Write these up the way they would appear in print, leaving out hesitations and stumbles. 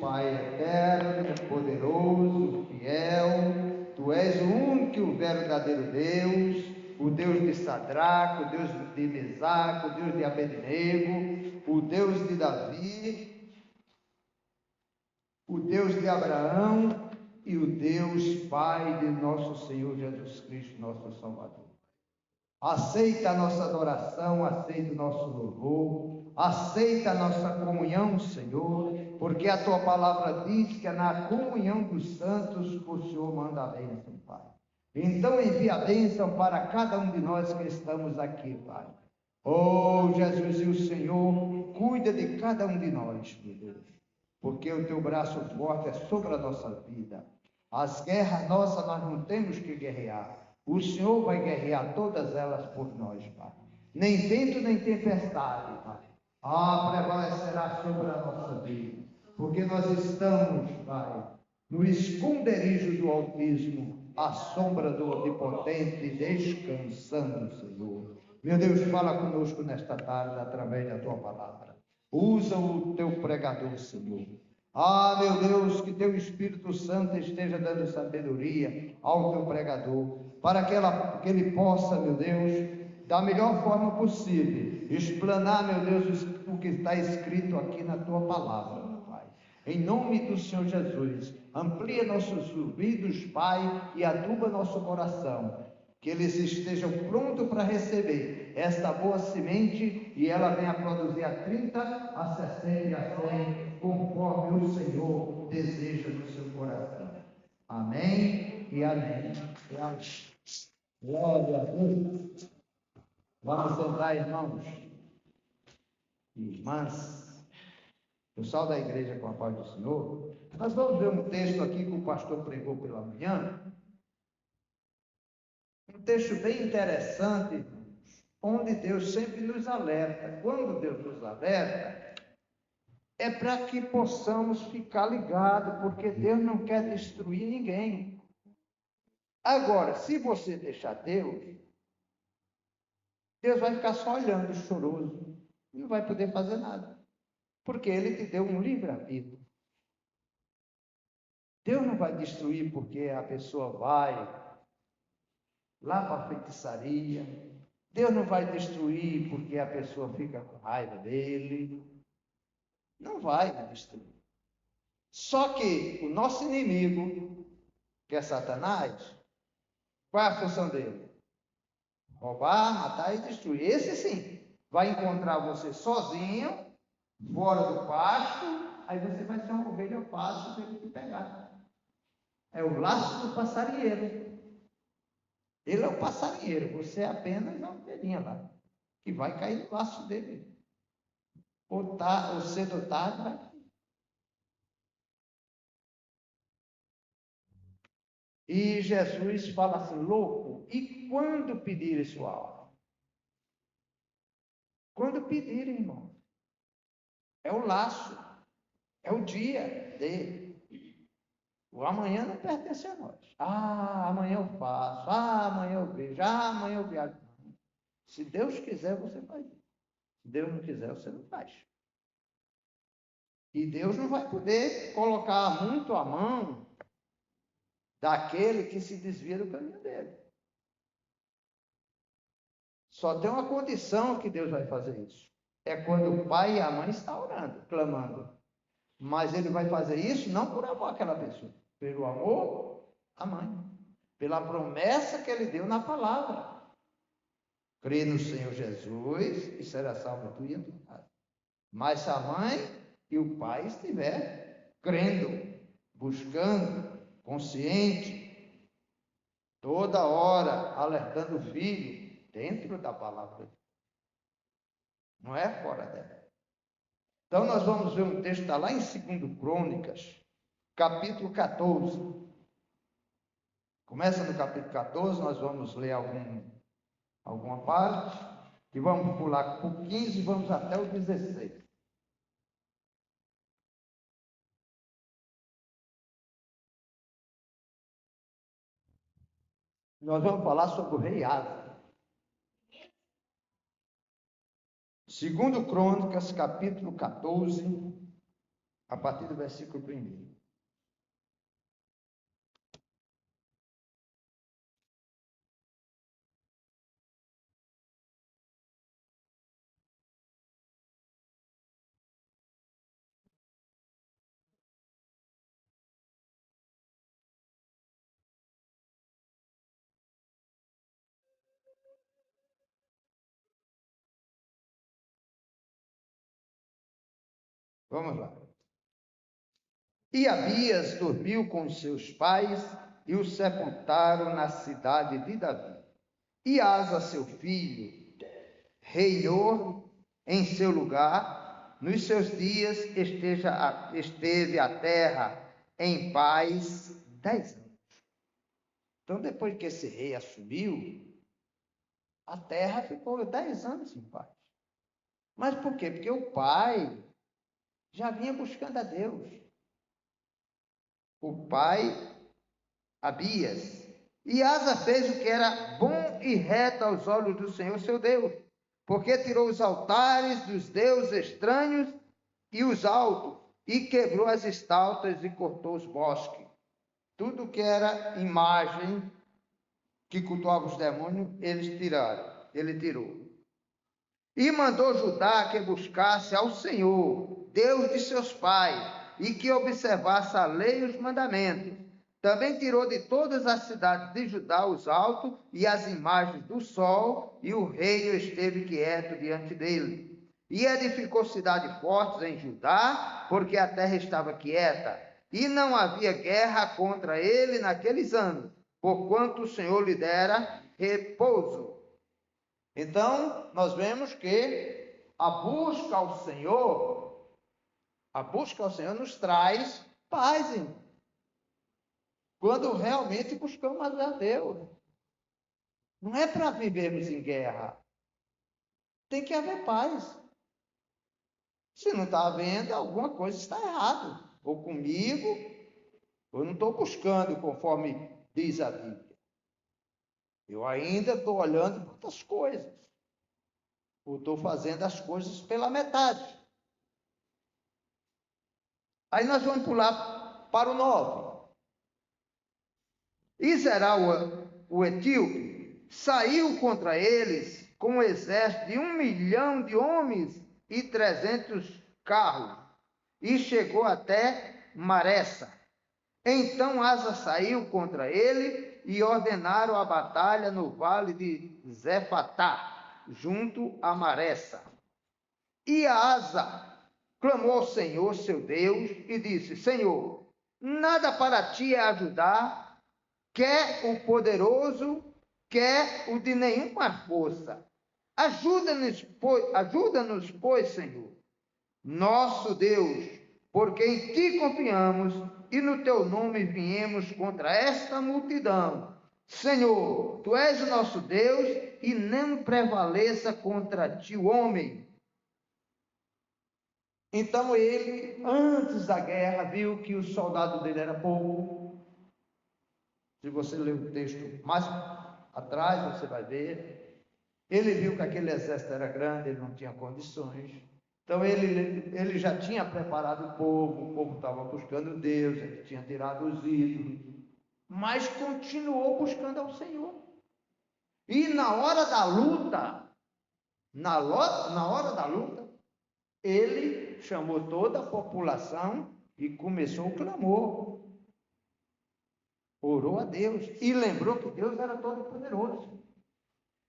Pai eterno, poderoso, fiel, Tu és o único e o verdadeiro Deus, o Deus de Sadraque, o Deus de Mesaque, o Deus de Abednego, o Deus de Davi, o Deus de Abraão e o Deus Pai de nosso Senhor Jesus Cristo, nosso Salvador. Aceita a nossa adoração, aceita o nosso louvor, aceita a nossa comunhão, Senhor, porque a Tua palavra diz que é na comunhão dos santos que o Senhor manda a bênção, Pai. Então envia a bênção para cada um de nós que estamos aqui, Pai. Oh, Jesus e o Senhor, cuida de cada um de nós, meu Deus, porque o Teu braço forte é sobre a nossa vida. As guerras nossas nós não temos que guerrear. O Senhor vai guerrear todas elas por nós, Pai. Nem vento, nem tempestade, Pai. Prevalecerá sobre a nossa vida. Porque nós estamos, Pai, no esconderijo do Altíssimo, à sombra do Onipotente, descansando, Senhor. Meu Deus, fala conosco nesta tarde, através da Tua palavra. Usa o Teu pregador, Senhor. Meu Deus, que Teu Espírito Santo esteja dando sabedoria ao Teu pregador, para que ele possa, meu Deus, da melhor forma possível, explanar, meu Deus, o que está escrito aqui na Tua palavra, meu Pai. Em nome do Senhor Jesus, amplia nossos ouvidos, Pai, e aduba nosso coração, que eles estejam prontos para receber esta boa semente e ela venha produzir a 30, a 60 e a 100, conforme o Senhor deseja no seu coração. Amém e amém. Glória a Deus. Vamos sentar, irmãos e irmãs. Pessoal da igreja, com a paz do Senhor. Nós vamos ver um texto aqui que o pastor pregou pela manhã. Um texto bem interessante, irmãos, onde Deus sempre nos alerta. Quando Deus nos alerta, é para que possamos ficar ligados, porque Deus não quer destruir ninguém. Agora, se você deixar Deus vai ficar só olhando, choroso, e não vai poder fazer nada, porque Ele te deu um livre-arbítrio. Deus não vai destruir porque a pessoa vai lá para a feitiçaria. Deus não vai destruir porque a pessoa fica com raiva dele. Não vai destruir. Só que o nosso inimigo, que é Satanás, qual é a função dele? Roubar, matar e destruir. Esse sim, vai encontrar você sozinho, fora do pasto, aí você vai ser uma ovelha fácil dele te pegar. É o laço do passarinheiro. Ele é o passarinheiro, você é apenas a ovelhinha lá, que vai cair no laço dele. Ou cedo ou tarde vai cair. E Jesus fala assim, louco, e quando pedirem sua alma? Quando pedirem, irmão. É o laço, é o dia dele. O amanhã não pertence a nós. Amanhã eu faço, amanhã eu vejo, amanhã eu viajo. Se Deus quiser, você faz. Se Deus não quiser, você não faz. E Deus não vai poder colocar muito a mão daquele que se desvia do caminho dele. Só tem uma condição que Deus vai fazer isso. É quando o pai e a mãe estão orando, clamando. Mas ele vai fazer isso não por amor àquela pessoa, pelo amor à mãe, pela promessa que ele deu na palavra. Crê no Senhor Jesus e será salvo tu e a tua casa. Mas se a mãe e o pai estiver crendo, buscando, consciente, toda hora alertando o filho dentro da palavra, não é fora dela. Então nós vamos ver um texto, está lá em 2 Crônicas, capítulo 14. Começa no capítulo 14, nós vamos ler alguma parte, e vamos pular para o 15 e vamos até o 16. Nós vamos falar sobre o rei Asa. 2 Crônicas, capítulo 14, a partir do versículo 1. Vamos lá. E Abias dormiu com os seus pais e o sepultaram na cidade de Davi. E Asa, seu filho, reinou em seu lugar. Nos seus dias esteve a terra em paz 10 anos. Então, depois que esse rei assumiu, a terra ficou 10 anos em paz. Mas por quê? Porque o pai já vinha buscando a Deus. O pai, Abias. E Asa fez o que era bom e reto aos olhos do Senhor seu Deus, porque tirou os altares dos deuses estranhos e os altos, e quebrou as estátuas e cortou os bosques. Tudo que era imagem que cultuava os demônios, ele tirou. E mandou Judá que buscasse ao Senhor, Deus de seus pais, e que observasse a lei e os mandamentos. Também tirou de todas as cidades de Judá os altos e as imagens do sol, e o reino esteve quieto diante dele. E edificou cidades fortes em Judá, porque a terra estava quieta, e não havia guerra contra ele naqueles anos, porquanto o Senhor lhe dera repouso. Então, nós vemos que a busca ao Senhor nos traz paz, irmão. Quando realmente buscamos a Deus. Não é para vivermos em guerra. Tem que haver paz. Se não está havendo, alguma coisa está errada. Ou comigo, ou eu não estou buscando conforme diz a Bíblia. Eu ainda estou olhando para outras coisas. Ou estou fazendo as coisas pela metade. Aí nós vamos pular para o 9. E Zerá, o etíope, saiu contra eles com um exército de 1 milhão de homens e 300 carros, e chegou até Maressa. Então Asa saiu contra ele e ordenaram a batalha no vale de Zefatá, junto a Maressa. E Asa clamou ao Senhor, seu Deus, e disse: Senhor, nada para ti é ajudar, quer o poderoso, quer o de nenhuma força. Ajuda-nos, pois, Senhor, nosso Deus, porque em ti confiamos e no teu nome viemos contra esta multidão. Senhor, tu és o nosso Deus e não prevaleça contra ti o homem. Então ele, antes da guerra, viu que o soldado dele era pouco. Se você ler o texto mais atrás, você vai ver. Ele viu que aquele exército era grande, ele não tinha condições. Então ele já tinha preparado o povo estava buscando Deus, ele tinha tirado os ídolos, mas continuou buscando ao Senhor. E na hora da luta, ele chamou toda a população e começou o clamor. Orou a Deus e lembrou que Deus era todo-poderoso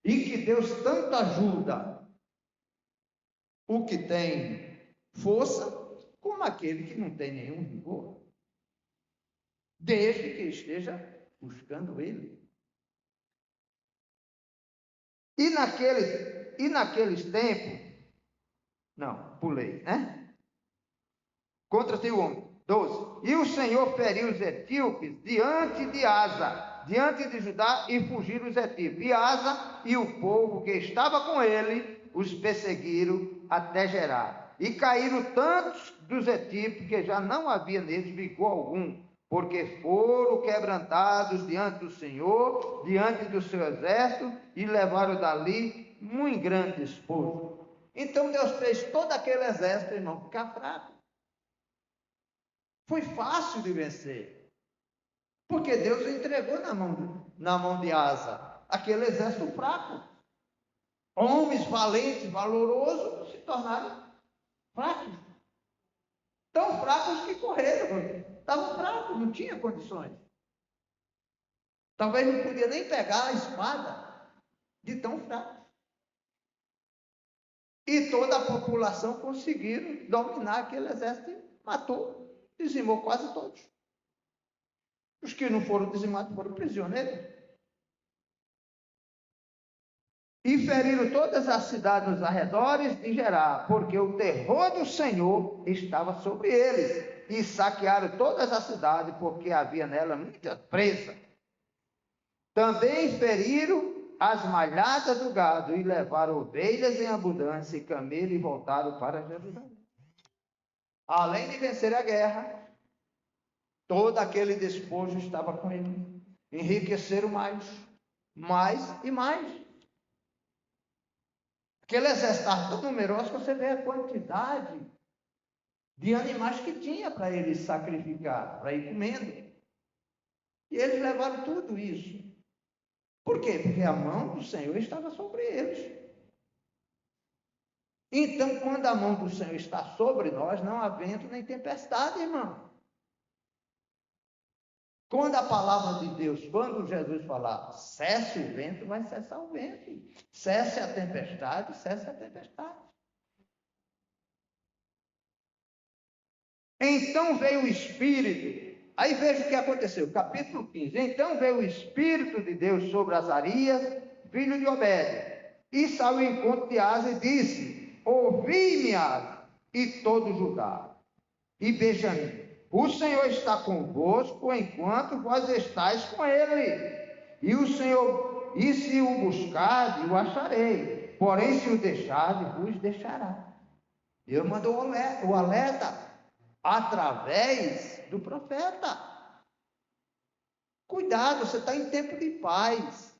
e que Deus tanto ajuda o que tem força como aquele que não tem nenhum vigor, desde que esteja buscando Ele. E naqueles tempos, não, pulei, né? Contra teu homem. 12. E o Senhor feriu os etíopes diante de Asa, diante de Judá, e fugiram os etíopes. E Asa e o povo que estava com ele os perseguiram até Gerar. E caíram tantos dos etíopes que já não havia neles vigor algum, porque foram quebrantados diante do Senhor, diante do seu exército, e levaram dali muito grande esposo. Então Deus fez todo aquele exército, irmão, ficar fraco. Foi fácil de vencer. Porque Deus o entregou na mão de Asa, aquele exército fraco. Homens valentes, valorosos, se tornaram fracos. Tão fracos que correram. Estavam fracos, não tinha condições. Talvez não podia nem pegar a espada de tão fraco. E toda a população conseguiram dominar aquele exército e matou, dizimou quase todos. Os que não foram dizimados foram prisioneiros. E feriram todas as cidades nos arredores de Gerá, porque o terror do Senhor estava sobre eles. E saquearam todas as cidades, porque havia nela muita presa. Também feriram as malhadas do gado, e levaram ovelhas em abundância e camelo, e voltaram para Jerusalém. Além de vencer a guerra, todo aquele despojo estava com ele. Enriqueceram mais e mais. Aquele exército estava tão numeroso que você vê a quantidade de animais que tinha para eles sacrificar, para ir comendo. E eles levaram tudo isso. Por quê? Porque a mão do Senhor estava sobre eles. Então, quando a mão do Senhor está sobre nós, não há vento nem tempestade, irmão. Quando a palavra de Deus, quando Jesus falar, cesse o vento, vai cessar o vento. Cesse a tempestade, cesse a tempestade. Então veio o Espírito. Aí veja o que aconteceu, capítulo 15. Então veio o Espírito de Deus sobre Azarias, filho de Obed, e saiu ao encontro de Asa e disse: ouvi-me, Asa, e todo Judá, e Benjamim, o Senhor está convosco enquanto vós estáis com ele. E o Senhor, e se o buscardes, o acharei. Porém, se o deixardes, vos deixará. Deus mandou o alerta através do profeta. Cuidado, você está em tempo de paz.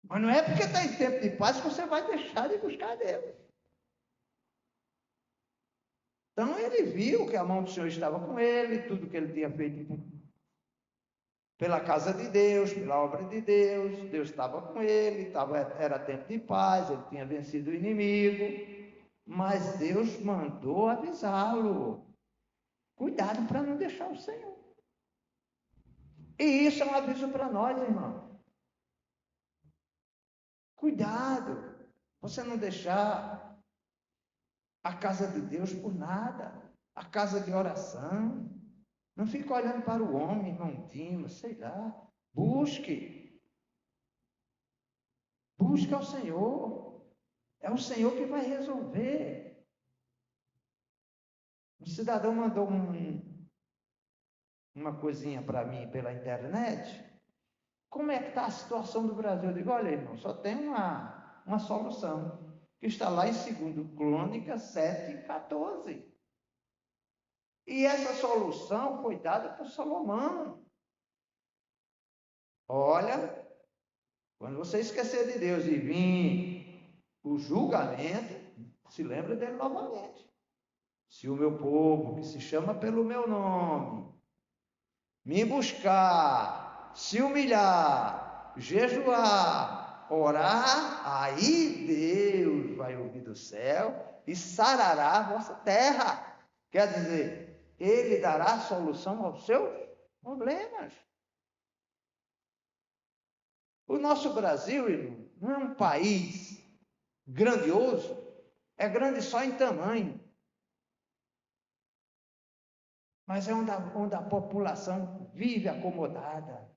Mas não é porque está em tempo de paz que você vai deixar de buscar Deus. Então ele viu que a mão do Senhor estava com ele, tudo que ele tinha feito pela casa de Deus, pela obra de Deus, Deus estava com ele, era tempo de paz, ele tinha vencido o inimigo, mas Deus mandou avisá-lo. Cuidado para não deixar o Senhor. E isso é um aviso para nós, irmão. Cuidado, você não deixar a casa de Deus por nada, a casa de oração. Não fique olhando para o homem, irmão Dima, sei lá. Busque ao Senhor. É o Senhor que vai resolver. Um cidadão mandou uma coisinha para mim pela internet. Como é que está a situação do Brasil? Eu digo, olha, irmão, só tem uma solução, que está lá em 2 Crônicas 7:14. E essa solução foi dada por Salomão. Olha, quando você esquecer de Deus e vir o julgamento, se lembra dele novamente. Se o meu povo, que se chama pelo meu nome, me buscar, se humilhar, jejuar, orar, aí Deus vai ouvir do céu e sarará a vossa terra. Quer dizer, Ele dará solução aos seus problemas. O nosso Brasil, irmão, não é um país grandioso, é grande só em tamanho. Mas é onde a população vive acomodada.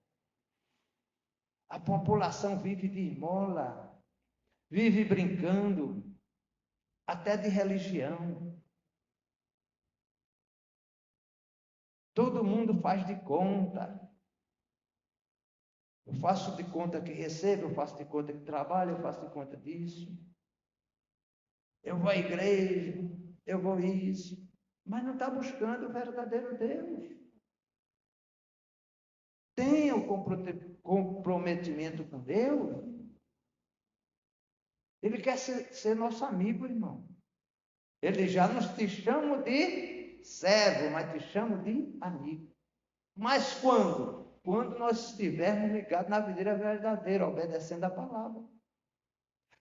A população vive de esmola, vive brincando, até de religião. Todo mundo faz de conta. Eu faço de conta que recebo, eu faço de conta que trabalho, eu faço de conta disso. Eu vou à igreja, eu vou isso. Mas não está buscando o verdadeiro Deus. Tenha o comprometimento com Deus. Ele quer ser nosso amigo, irmão. Ele já nos te chama de servo, mas te chamo de amigo. Mas quando? Quando nós estivermos ligados na videira verdadeira, obedecendo a palavra.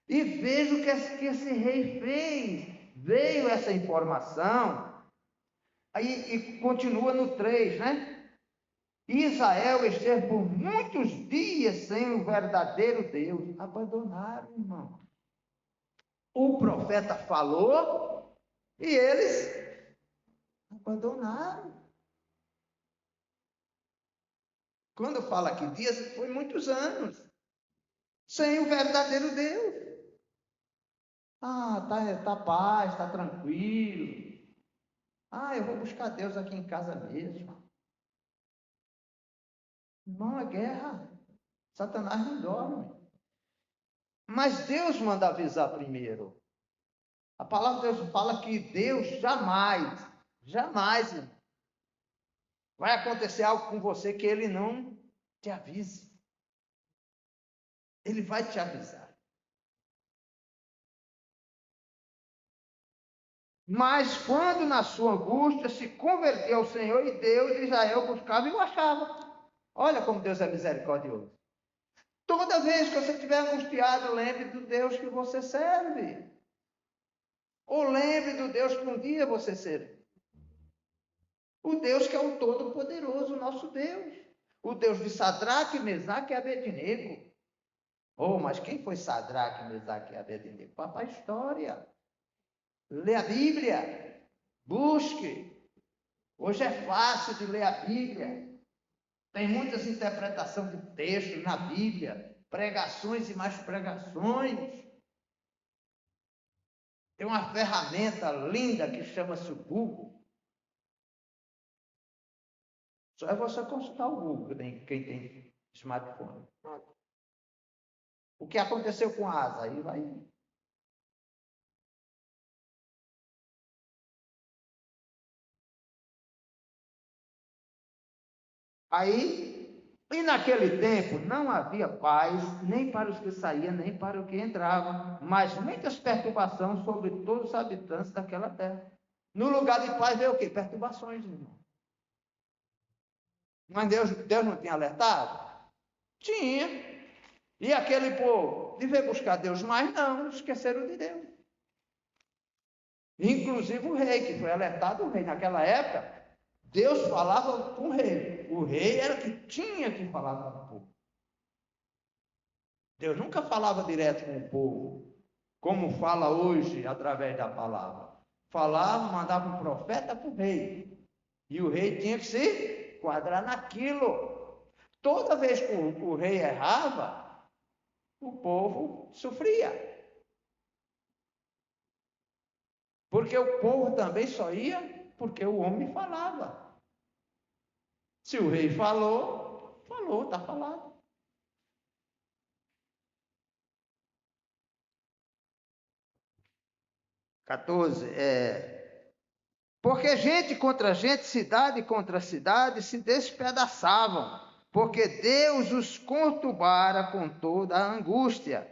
E veja o que esse rei fez. Veio essa informação, aí e continua no 3, né? Israel esteve por muitos dias sem o verdadeiro Deus. Abandonaram, irmão. O profeta falou e eles abandonaram. Quando fala aqui dias, foi muitos anos sem o verdadeiro Deus. Tá paz, tá tranquilo. Eu vou buscar Deus aqui em casa mesmo. Não é guerra. Satanás não dorme. Mas Deus manda avisar primeiro. A palavra de Deus fala que Deus jamais, irmão, vai acontecer algo com você que Ele não te avise. Ele vai te avisar. Mas quando na sua angústia se converteu ao Senhor e Deus, Israel buscava e o achava. Olha como Deus é misericordioso. Toda vez que você estiver angustiado, lembre do Deus que você serve. Ou lembre do Deus que um dia você serve. O Deus que é o Todo-Poderoso, o nosso Deus. O Deus de Sadraque, Mesaque e Abednego. Mas quem foi Sadraque, Mesaque e Abednego? Para a história. Lê a Bíblia. Busque. Hoje é fácil de ler a Bíblia. Tem muitas interpretações de textos na Bíblia. Pregações e mais pregações. Tem uma ferramenta linda que chama-se o Google. Só é você consultar o Google, quem tem smartphone. O que aconteceu com a Asa? Aí vai. E naquele tempo não havia paz, nem para os que saíam, nem para os que entravam, mas muitas perturbações sobre todos os habitantes daquela terra. No lugar de paz veio o quê? Perturbações, irmão. Mas Deus não tinha alertado? Tinha. E aquele povo devia buscar Deus, mas não, esqueceram de Deus. Inclusive o rei, que foi alertado, o rei naquela época, Deus falava com o rei. O rei era que tinha que falar com o povo. Deus nunca falava direto com o povo, como fala hoje através da palavra. Falava, mandava um profeta para o rei. E o rei tinha que se quadrar naquilo. Toda vez que o rei errava, o povo sofria. Porque o povo também só ia porque o homem falava. Se o rei falou, está falado. Porque gente contra gente, cidade contra cidade se despedaçavam, porque Deus os conturbara com toda a angústia.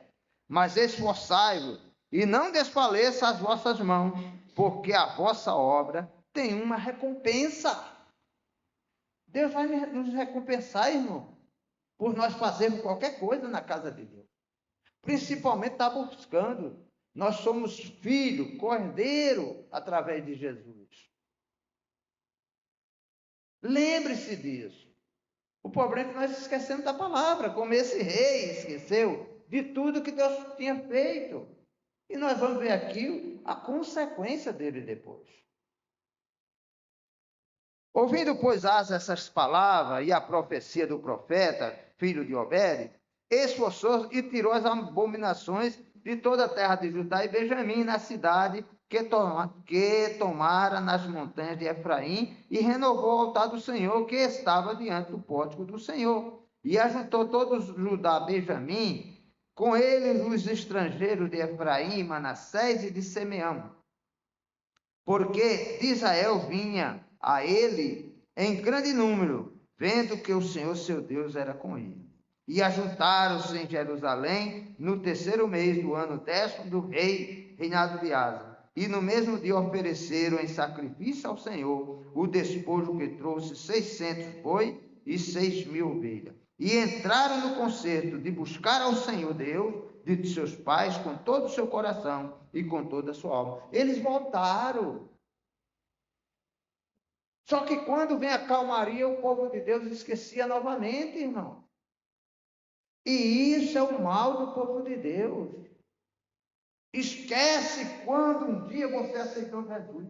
Mas esforçai-vos e não desfaleça as vossas mãos, porque a vossa obra tem uma recompensa. Deus vai nos recompensar, irmão, por nós fazermos qualquer coisa na casa de Deus. Principalmente está buscando. Nós somos filho, cordeiro, através de Jesus. Lembre-se disso. O problema é que nós esquecemos da palavra, como esse rei esqueceu de tudo que Deus tinha feito. E nós vamos ver aqui a consequência dele depois. Ouvindo, pois, Asa essas palavras e a profecia do profeta, filho de Obed, esforçou-se e tirou as abominações de toda a terra de Judá e Benjamim, na cidade que tomara nas montanhas de Efraim, e renovou o altar do Senhor que estava diante do pórtico do Senhor. E ajuntou todos Judá e Benjamim, com eles os estrangeiros de Efraim, Manassés e de Simeão. Porque de Israel vinha a ele em grande número, vendo que o Senhor seu Deus era com ele. E ajuntaram-se em Jerusalém no 3º mês do ano 10º do reinado de Asa. e no mesmo dia ofereceram em sacrifício ao Senhor o despojo que trouxe 600 boi e 6.000 ovelhas. E entraram no concerto de buscar ao Senhor Deus de seus pais com todo o seu coração e com toda a sua alma. Eles voltaram. Só que quando vem a calmaria, o povo de Deus esquecia novamente, irmão. E isso é o mal do povo de Deus. Esquece quando um dia você aceitou Jesus.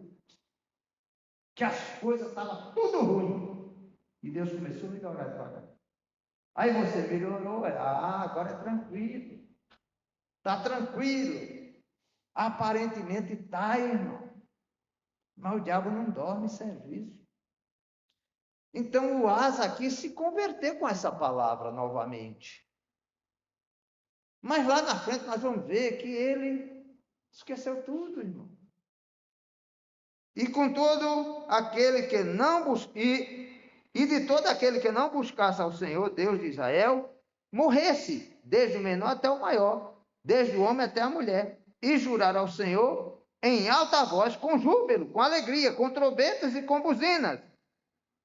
Que as coisas estavam tudo ruim. E Deus começou a melhorar devagar. Aí você melhorou. Agora é tranquilo. Está tranquilo. Aparentemente está, irmão. Mas o diabo não dorme em serviço. Então o Asa aqui se converteu com essa palavra novamente. Mas lá na frente nós vamos ver que ele esqueceu tudo, irmão. E com todo aquele que não e de todo aquele que não buscasse ao Senhor, Deus de Israel, morresse, desde o menor até o maior, desde o homem até a mulher, e jurar ao Senhor em alta voz, com júbilo, com alegria, com trombetas e com buzinas.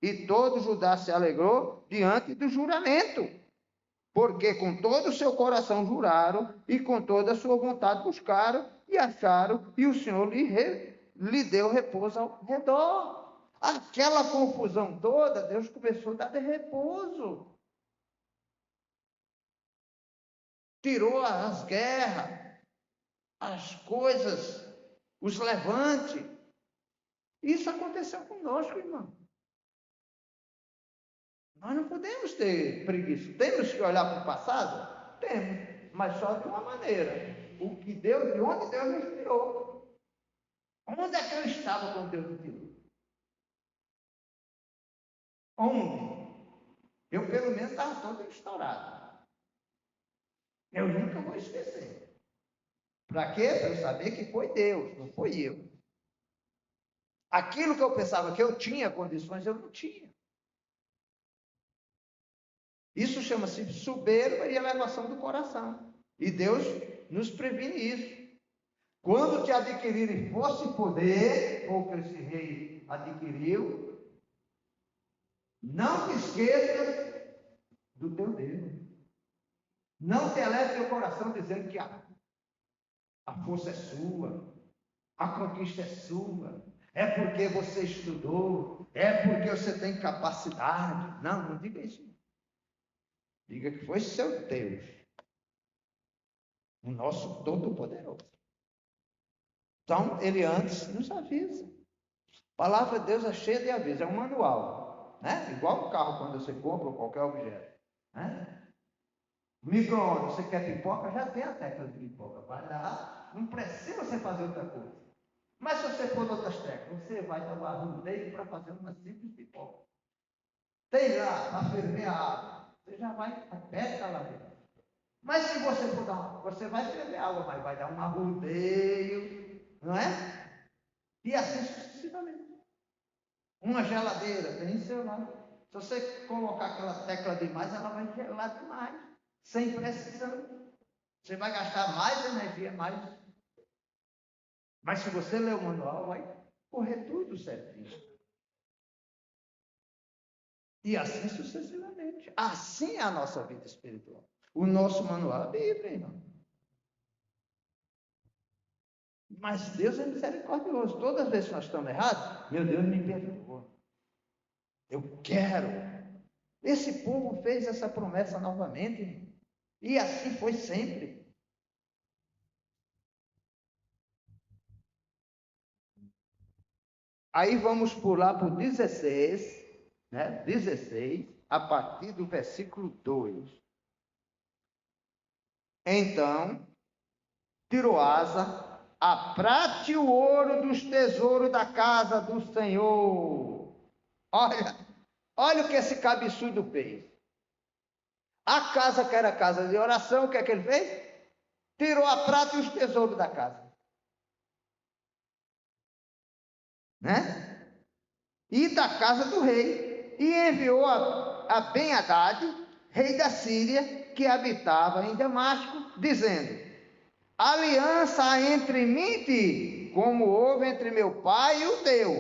E todo Judá se alegrou diante do juramento, porque com todo o seu coração juraram e com toda a sua vontade buscaram e acharam, e o Senhor lhe deu repouso ao redor. Aquela confusão toda, Deus começou a dar de repouso. Tirou as guerras, as coisas, os levantes. Isso aconteceu conosco, irmão. Nós não podemos ter preguiça. Temos que olhar para o passado? Temos, mas só de uma maneira. O que Deus, de onde Deus nos tirou. Onde é que eu estava quando Deus me tirou? Onde? Eu, pelo menos, estava todo estourado. Eu nunca vou esquecer. Para quê? Para eu saber que foi Deus, não foi eu. Aquilo que eu pensava que eu tinha condições, eu não tinha. Isso chama-se soberba e elevação do coração. E Deus nos previne isso. Quando te adquirirem força e poder, ou que esse rei adquiriu, não te esqueças do teu Deus. Não te eleve teu coração dizendo que a força é sua, a conquista é sua, é porque você estudou, é porque você tem capacidade. Não diga isso. Diga que foi seu Deus, o nosso Todo-Poderoso. Então, ele antes nos avisa. A palavra de Deus é cheia de aviso, é um manual, né? Igual o carro quando você compra qualquer objeto, né? Micro-ondas, você quer pipoca, já tem a tecla de pipoca. Vai lá, não precisa você fazer outra coisa. Mas se você for outras teclas, você vai dar um arrudeio para fazer uma simples pipoca. Tem lá, para ferver a água, você já vai aperta lá dentro. Mas se você for você vai ferver água, mas vai dar um arrudeio, não é? E assim sucessivamente. Uma geladeira, tem seu lá. Se você colocar aquela tecla demais, ela vai gelar demais, sem precisão. Você vai gastar mais energia, mais. Mas se você ler o manual, vai correr tudo certinho. E assim sucessivamente. Assim é a nossa vida espiritual. O nosso manual é a Bíblia, irmão. Mas Deus é misericordioso. Todas as vezes que nós estamos errados, meu Deus me perdoa. Eu quero. Esse povo fez essa promessa novamente, irmão. E assim foi sempre. Aí vamos pular para o 16, né? 16, a partir do versículo 2. Então, Tiroasa, a prata e o ouro dos tesouros da casa do Senhor. Olha o que esse cabeçudo fez. A casa que era casa de oração, o que é que ele fez? Tirou a prata e os tesouros da casa. Né? E da casa do rei. E enviou a Ben-Hadad, rei da Síria, que habitava em Damasco, dizendo: aliança há entre mim e ti, como houve entre meu pai e o teu.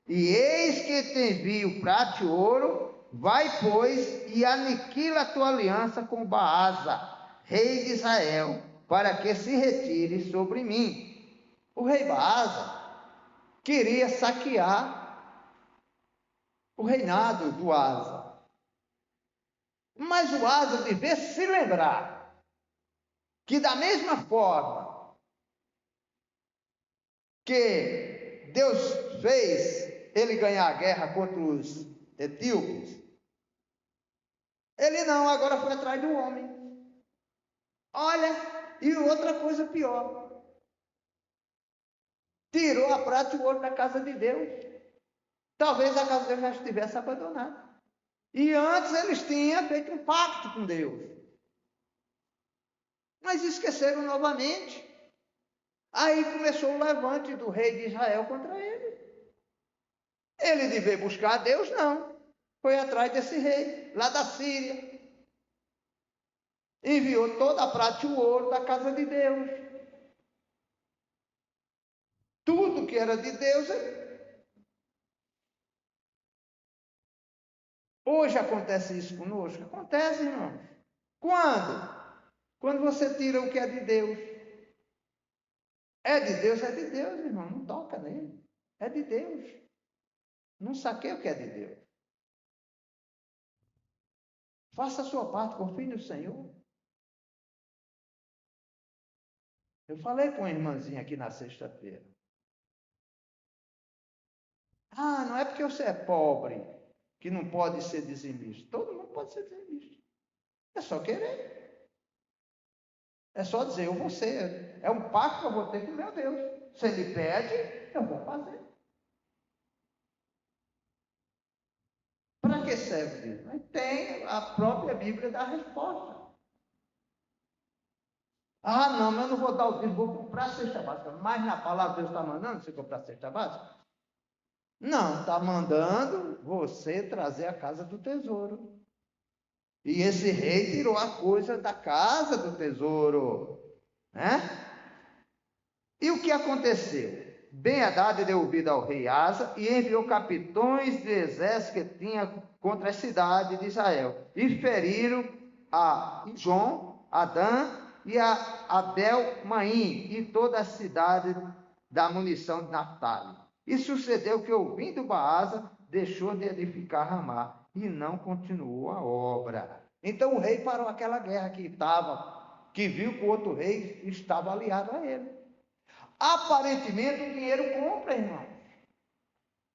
E eis que te envio prata e ouro, vai, pois, e aniquila a tua aliança com Baasa, rei de Israel, para que se retire sobre mim. O rei Baasa queria saquear o reinado do Asa. Mas o Asa devia se lembrar que da mesma forma que Deus fez ele ganhar a guerra contra os etíopes, ele não, agora foi atrás do homem. Olha, e outra coisa pior, tirou a prata e o ouro da casa de Deus. Talvez a casa de Deus já estivesse abandonada. E antes eles tinham feito um pacto com Deus. Mas esqueceram novamente. Aí começou o levante do rei de Israel contra ele. Ele devia buscar a Deus? Não. Foi atrás desse rei, lá da Síria. Enviou toda a prata e o ouro da casa de Deus. Tudo que era de Deus. Hoje acontece isso conosco? Acontece, irmão. Quando? Quando você tira o que é de Deus. É de Deus, irmão. Não toca nele. É de Deus. Não saqueia o que é de Deus. Faça a sua parte, confie no Senhor. Eu falei com uma irmãzinha aqui na sexta-feira. Ah, não é porque você é pobre que não pode ser dizimista. Todo mundo pode ser dizimista. É só querer. É só dizer, eu vou ser. É um pacto que eu vou ter com meu Deus. Se ele pede, eu vou fazer. Para que serve isso? Mas tem a própria Bíblia dá a resposta. Ah, não, mas eu não vou dar o dízimo, vou comprar a cesta básica. Mas na palavra Deus está mandando você comprar a cesta básica? Não, está mandando você trazer a casa do tesouro. E esse rei tirou a coisa da casa do tesouro, né? E o que aconteceu? Ben-Hadad deu ouvido ao rei Asa e enviou capitões de exército que tinha contra a cidade de Israel. E feriram a João, Adã e a Abel-Maim e toda a cidade da munição de Naphtali. E sucedeu que, ouvindo Baasa, deixou de edificar Ramá e não continuou a obra. Então o rei parou aquela guerra que viu que o outro rei estava aliado a ele. Aparentemente o dinheiro compra, irmão.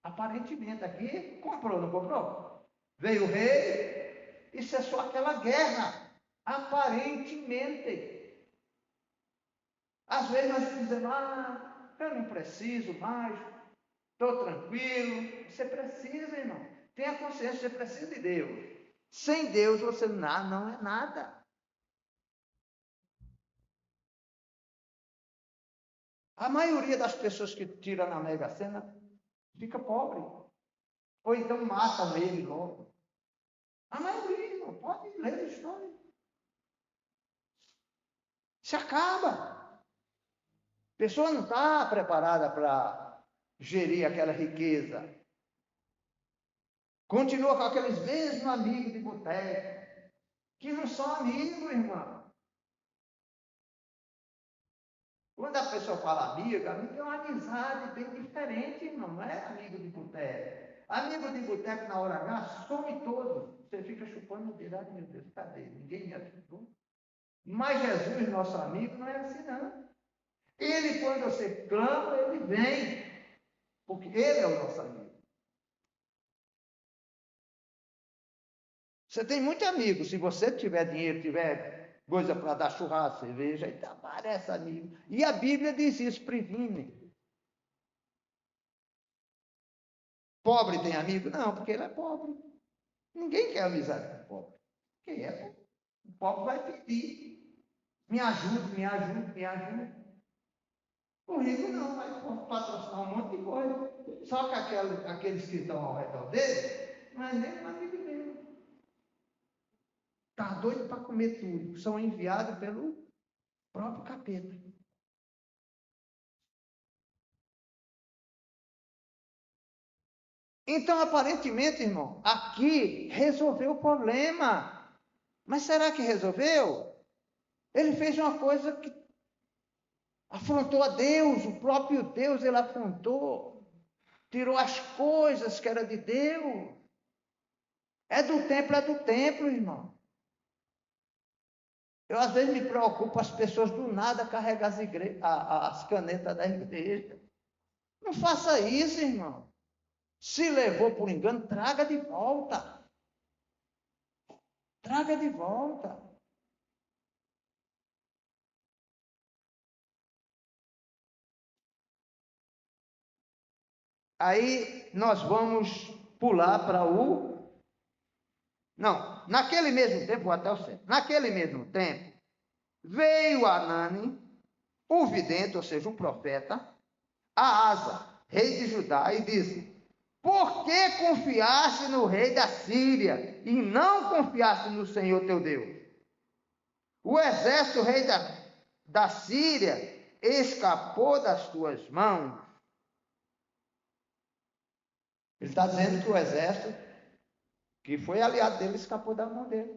Aparentemente aqui comprou, não comprou? Veio o rei e cessou aquela guerra. Aparentemente. Às vezes nós dizemos, eu não preciso mais, estou tranquilo. Você precisa, irmão. Tenha consciência, você precisa de Deus. Sem Deus você não é nada. A maioria das pessoas que tiram na Mega Sena fica pobre. Ou então matam ele logo. A maioria, irmão, pode ler a história. Se acaba. A pessoa não está preparada para gerir aquela riqueza. Continua com aqueles mesmos amigos de boteco, que não são amigos, irmão. Quando a pessoa fala amigo é uma amizade bem diferente, irmão. Não é amigo de boteco. Amigo de boteco na hora H, some todo. Você fica chupando o dedo, meu Deus, cadê? Ninguém me ajudou. Mas Jesus, nosso amigo, não é assim, não. Ele, quando você clama, ele vem. Porque ele é o nosso amigo. Você tem muito amigo. Se você tiver dinheiro, tiver coisa para dar churrasco, cerveja, aí aparece amigo. E a Bíblia diz isso, previne. Pobre tem amigo? Não, porque ele é pobre. Ninguém quer amizade com o pobre. Quem é pobre? O pobre vai pedir. Me ajude, me ajude, me ajude. O rico não, vai patrocinar um monte de coisa. Só que aqueles que estão ao redor dele, não é nem um amigo dele. Está doido para comer tudo. São enviados pelo Próprio capeta. Então, aparentemente, irmão, aqui resolveu o problema. Mas será que resolveu? Ele fez uma coisa que afrontou a Deus, o próprio Deus ele afrontou. Tirou as coisas que era de Deus. É do templo, irmão. Eu às vezes me preocupo, as pessoas do nada carregam as canetas da igreja. Não faça isso, irmão. Se levou por engano, traga de volta. Traga de volta. Aí nós vamos pular para o... Não, naquele mesmo tempo, vou até o centro. Naquele mesmo tempo, veio Anani, o vidente, ou seja, um profeta, a Asa, rei de Judá, e disse: por que confiaste no rei da Síria e não confiaste no Senhor teu Deus? O exército rei da Síria escapou das tuas mãos. Ele está dizendo que o exército que foi aliado dele escapou da mão dele.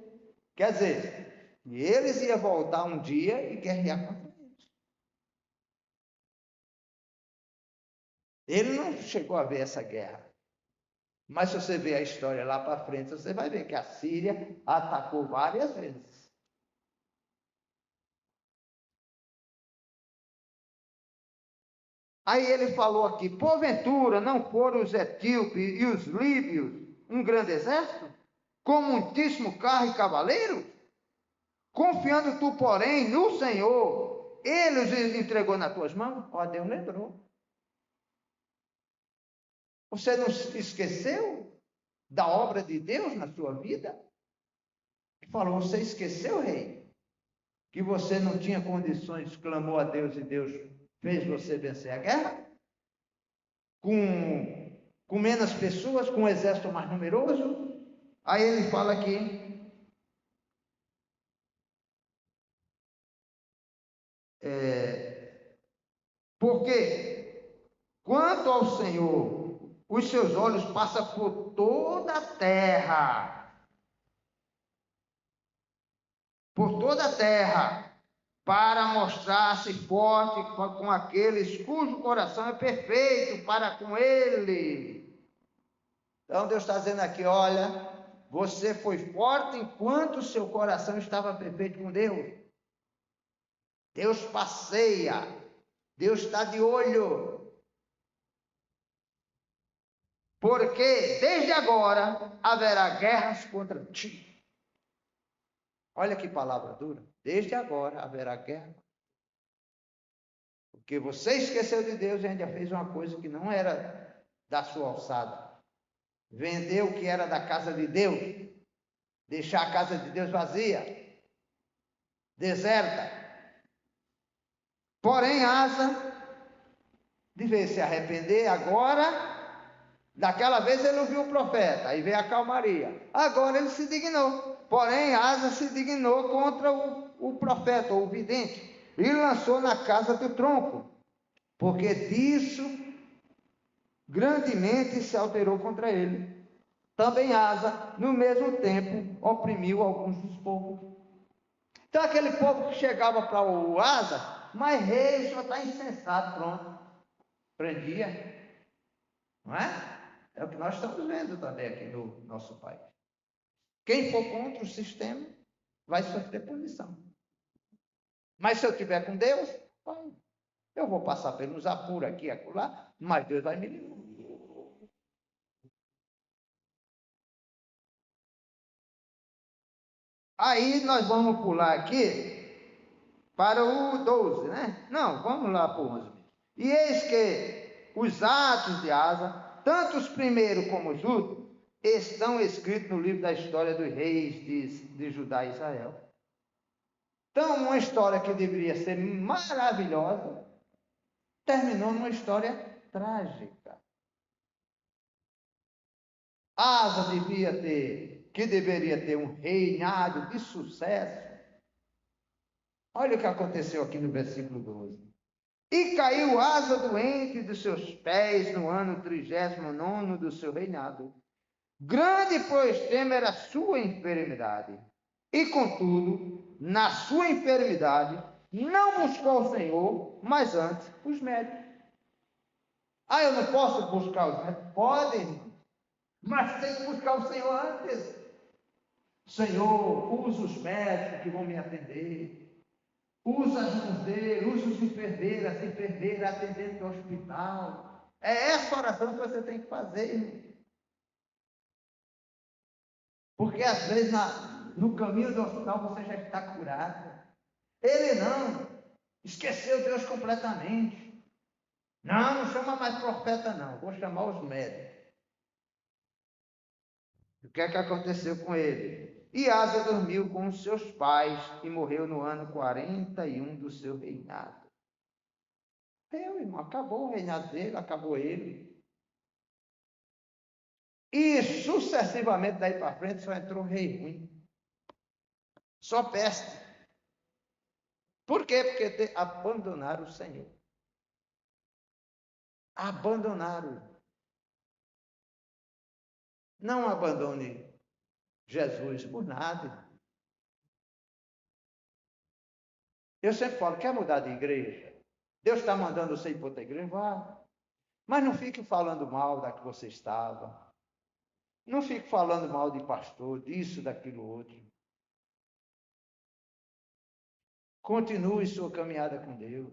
Quer dizer, eles iam voltar um dia e guerrear contra eles. Ele não chegou a ver essa guerra. Mas se você ver a história lá para frente, você vai ver que a Síria atacou várias vezes. Aí ele falou aqui: porventura não foram os etíopes e os líbios um grande exército, com muitíssimo carro e cavaleiro? Confiando tu, porém, no Senhor, ele os entregou nas tuas mãos? Ó, Deus lembrou. Você não se esqueceu da obra de Deus na sua vida? Ele falou: você esqueceu, rei, que você não tinha condições, clamou a Deus e Deus fez você vencer a guerra? Com menos pessoas, com um exército mais numeroso? Aí ele fala aqui: porque quanto ao Senhor, os seus olhos passam por toda a terra, para mostrar-se forte com aqueles cujo coração é perfeito para com ele. Então Deus está dizendo aqui: olha, você foi forte enquanto o seu coração estava perfeito com Deus. Deus passeia, Deus está de olho. Porque desde agora haverá guerras contra ti. Olha que palavra dura. Desde agora haverá guerra. Porque você esqueceu de Deus e ainda fez uma coisa que não era da sua alçada. Vendeu o que era da casa de Deus. Deixar a casa de Deus vazia, deserta. Porém, Asa devia se arrepender agora. Daquela vez ele ouviu o profeta, aí veio a calmaria. Agora ele se dignou. Porém, Asa se dignou contra o profeta, ou o vidente, e lançou na casa do tronco, porque disso grandemente se alterou contra ele. Também Asa, no mesmo tempo, oprimiu alguns dos povos. Então aquele povo que chegava para o Asa: mas rei, o senhor está insensato, pronto. Prendia, não é? É o que nós estamos vendo também aqui no nosso país. Quem for contra o sistema vai sofrer punição. Mas se eu estiver com Deus, eu vou passar pelos apuros aqui e acolá, mas Deus vai me livrar. Aí nós vamos pular aqui para o 12, né? Não, vamos lá para o 11. E eis que os atos de Asa, tanto os primeiros como os últimos, estão escritos no livro da história dos reis de Judá e Israel. Então, uma história que deveria ser maravilhosa, terminou numa história trágica. Asa que deveria ter um reinado de sucesso, Olha o que aconteceu aqui no versículo 12. E caiu asa doente dos seus pés no ano 39º do seu reinado. Grande, pois, tema era a sua enfermidade. E, contudo, na sua enfermidade, não buscou o Senhor, mas antes os médicos. Ah, eu não posso buscar os médicos? Pode, irmão. Mas tem que buscar o Senhor antes. Senhor, usa os médicos que vão me atender. Usa as mãos dele, usa os enfermeiras, atendendo no hospital. É essa oração que você tem que fazer, irmão. Porque às vezes no caminho do hospital você já está curado. Ele não. Esqueceu Deus completamente. Não chama mais profeta não. Vou chamar os médicos. O que é que aconteceu com ele? E Asa dormiu com os seus pais e morreu no ano 41 do seu reinado. Meu irmão, acabou o reinado dele, acabou ele. E sucessivamente daí para frente só entrou rei ruim. Só peste. Por quê? Porque abandonaram o Senhor. Abandonaram. Não abandone Jesus por nada. Eu sempre falo, quer mudar de igreja? Deus está mandando você ir para outra igreja? Vá. Mas não fique falando mal da que você estava. Não fique falando mal de pastor, disso, daquilo outro. Continue sua caminhada com Deus.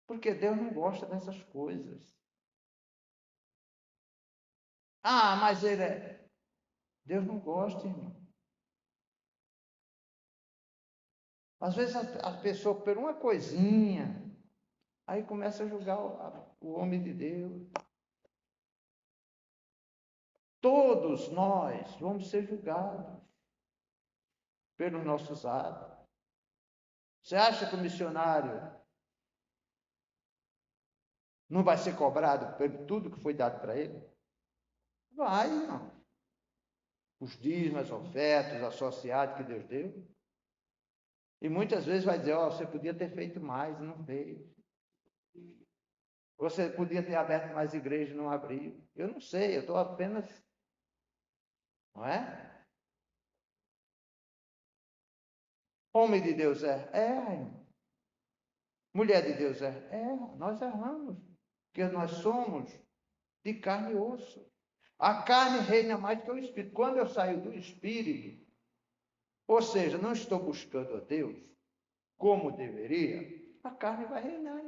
Porque Deus não gosta dessas coisas. Ah, mas ele é. Deus não gosta, irmão. Às vezes a pessoa, por uma coisinha, aí começa a julgar o homem de Deus. Todos nós vamos ser julgados pelos nossos atos. Você acha que o missionário não vai ser cobrado por tudo que foi dado para ele? Vai, irmão. Os dízimos, as ofertas, associados que Deus deu. E muitas vezes vai dizer, você podia ter feito mais, não fez. Você podia ter aberto mais igreja, não abriu. Eu não sei, eu estou apenas... Não é? Homem de Deus irmão. Mulher de Deus nós erramos. Porque nós somos de carne e osso. A carne reina mais que o Espírito. Quando eu saio do Espírito, ou seja, não estou buscando a Deus como deveria, a carne vai reinar.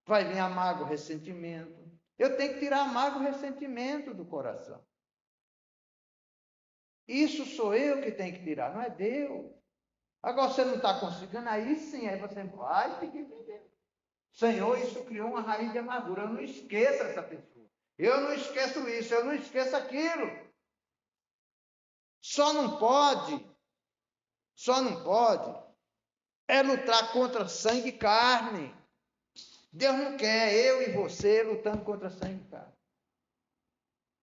Vai vir amargo, ressentimento. Eu tenho que tirar amargo, ressentimento do coração. Isso sou eu que tenho que tirar, não é Deus. Agora você não está conseguindo, aí sim, aí você vai ter que entender. Senhor, isso criou uma raiz de amargura. Eu não esqueço essa pessoa. Eu não esqueço isso, eu não esqueço aquilo. Só não pode é lutar contra sangue e carne. Deus não quer eu e você lutando contra sangue e carne.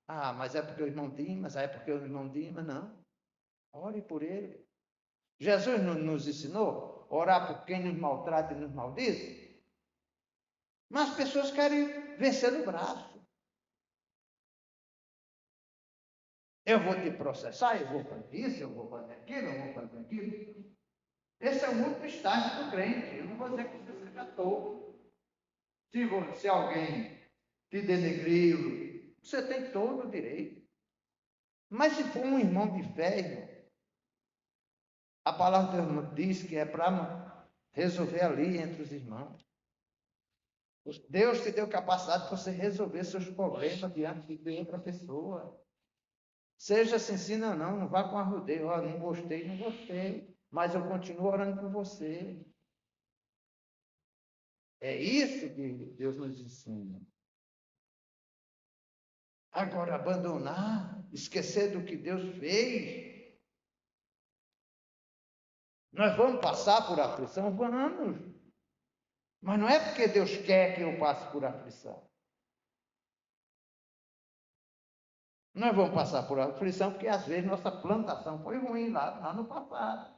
Ah, mas é porque o irmão Dimas, é porque o irmão Dimas, não. Ore por ele. Jesus nos ensinou a orar por quem nos maltrata e nos maldiz. Mas as pessoas querem vencer no braço. Eu vou te processar, eu vou fazer isso, eu vou fazer aquilo, eu vou fazer aquilo. Esse é o último estágio do crente. Eu não vou dizer que você seja tolo. Se alguém te denegriu, você tem todo o direito. Mas se for um irmão de fé, irmão, a palavra de Deus diz que é para resolver ali entre os irmãos. Deus te deu capacidade para você resolver seus problemas diante de outra pessoa. Seja sincero ou não, não vá com arrudeio. Não gostei, não gostei. Mas eu continuo orando por você. É isso que Deus nos ensina. Agora, abandonar, esquecer do que Deus fez. Nós vamos passar por aflição? Vamos. Mas não é porque Deus quer que eu passe por aflição. Nós vamos passar por aflição porque às vezes nossa plantação foi ruim lá no passado.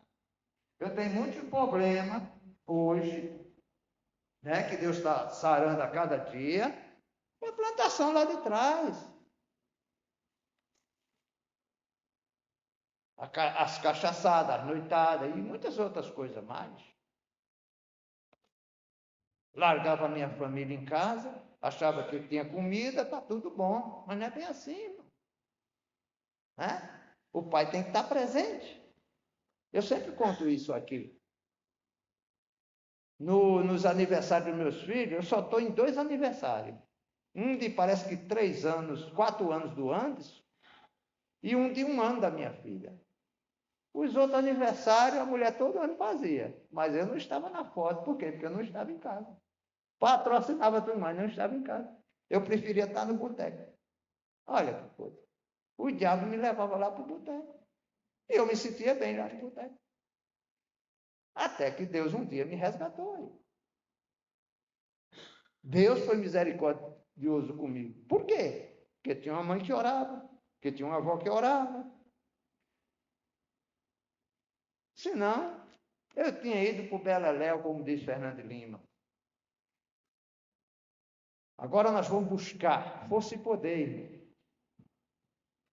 Eu tenho muito problema hoje, né, que Deus está sarando a cada dia, é a plantação lá de trás. As cachaçadas, as noitadas e muitas outras coisas mais. Largava a minha família em casa, achava que eu tinha comida, está tudo bom, mas não é bem assim. Né? O pai tem que estar presente. Eu sempre conto isso aqui. Nos aniversários dos meus filhos, eu só estou em 2 aniversários. Um de parece que 3 anos, 4 anos do Anderson, e um de 1 ano da minha filha. Os outros aniversários, a mulher todo ano fazia, mas eu não estava na foto. Por quê? Porque eu não estava em casa. Patrocinava tudo, mas não estava em casa. Eu preferia estar no boteco. Olha que coisa. O diabo me levava lá para o boteco. E eu me sentia bem lá no boteco. Até que Deus um dia me resgatou aí. Deus foi misericordioso comigo. Por quê? Porque tinha uma mãe que orava, porque tinha uma avó que orava. Senão, eu tinha ido para o Beleléu, como diz Fernando Lima. Agora nós vamos buscar força e poder.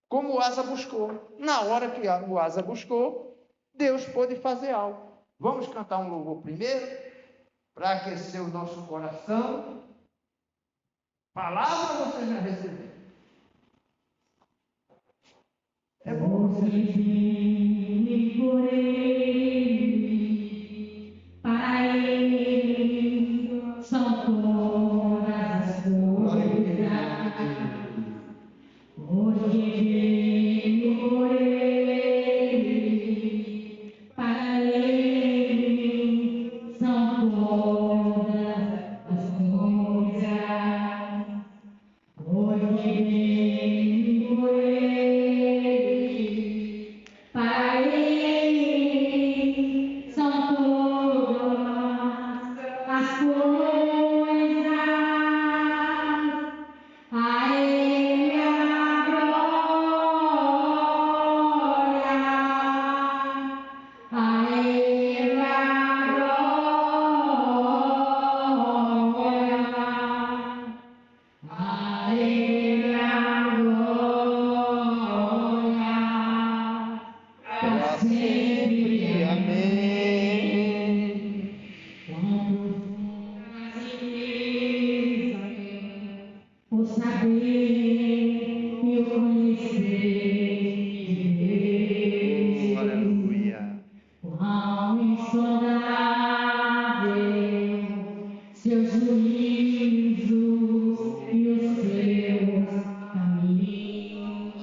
Como o Asa buscou. Na hora que o Asa buscou, Deus pôde fazer algo. Vamos cantar um louvor primeiro, para aquecer o nosso coração. Palavra você já recebeu. É bom você Vim por ele, para ele são todas as coisas. Hoje vim por ele, para ele são todas as coisas. Hoje vim por ele, para ele são todas as coisas. A ele a glória, a ele a glória. A ele a glória, para sempre. Amém. Quando o saber e o conhecer de Deus, Aleluia. quão insondável seus juízos e os seus caminhos,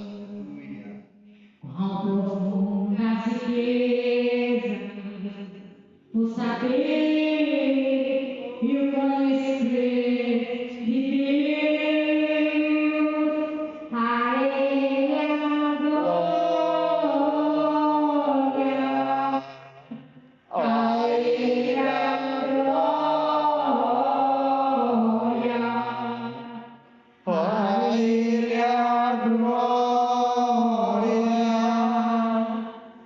quão profundas riquezas o saber e o conhecer de Deus. A ele a glória, a ele a glória, A ele a glória,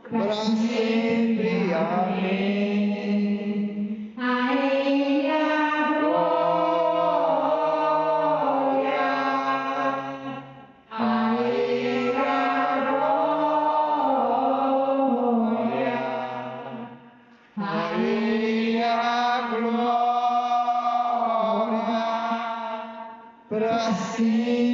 para sempre. Amém. a ele a glória, a ele a glória, A ele a glória, para sempre.